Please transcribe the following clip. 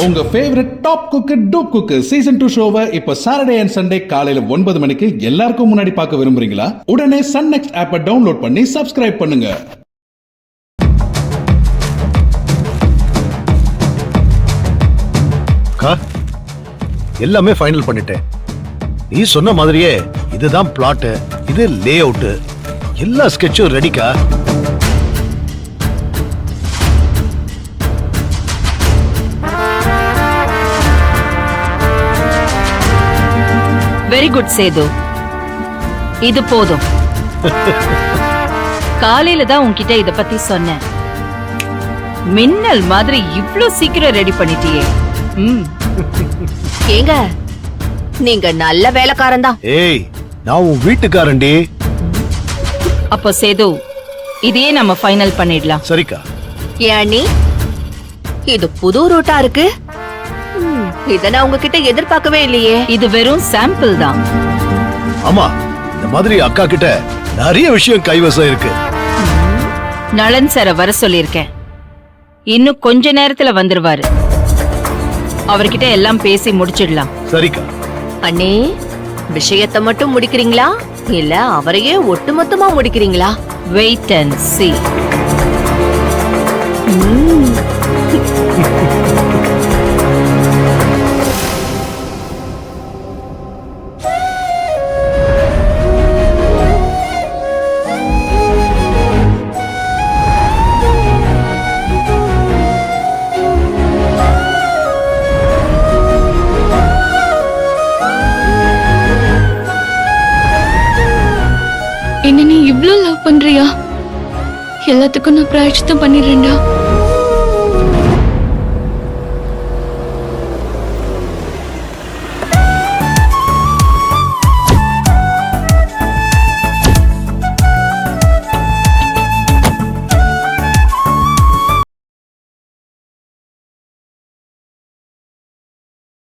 உங்க favourite top cook dupe cook season 2 ஷோவை இப்ப சாட்டர்டே அண்ட் சண்டே காலையில 9 மணிக்கு எல்லாருக்கும் முன்னாடி பார்க்க விரும்புறீங்களா? உடனே சன் நெக்ஸ்ட் ஆப்பை டவுன்லோட் பண்ணி சப்ஸ்கிரைப் பண்ணுங்க. எல்லாமே ஃபைனல் பண்ணிட்டேன். நீ சொன்ன மாதிரியே இதுதான் பிளாட், இது லே அவுட், எல்லா ஸ்கெட்சும் ரெடிக்கா. வெரி குட் சேது, இது போதும். காலையில தான் உன்கிட்ட இத பத்தி சொன்னேன். மின்னல் மாதிரி இவ்ளோ சீக்கிரம் ரெடி பண்ணிட்டியே. ஏங்க, நீங்க நல்ல வேலைக்காரன் தான். ஏய், நான் உன் வீட்டுக்காரன்டி. அப்போ சேது, இதையே நம்ம ஃபைனல் பண்ணிடலாம். சரிக்கா. ஏனி, இது புது ரூட்டா இருக்கு. இத நான் உங்ககிட்ட எதிர்பார்க்கவே இல்லையே. இது வெறும் சாம்பிள் தான். ஆமா, இந்த மாதிரி அக்கா கிட்ட நிறைய விஷயம் கைவசம் இருக்கு. நளன் சார வர சொல்லிருக்கேன். இன்னும் கொஞ்ச நேரத்துல வந்துருவாரு. அவர்கிட்ட எல்லாம் பேசி முடிச்சிடலாம். சரிக்கா. அண்ணே, விஷயத்தை மட்டும் முடிக்கிறீங்களா இல்ல அவரையே ஒட்டுமொத்தமா முடிக்கிறீங்களா? Wait and see. என்ன நீ இவ்ளோ லவ் பண்றியா? எல்லாத்துக்கும் நான் பிராயச்சித்தம் பண்ணிடுறேன்டா.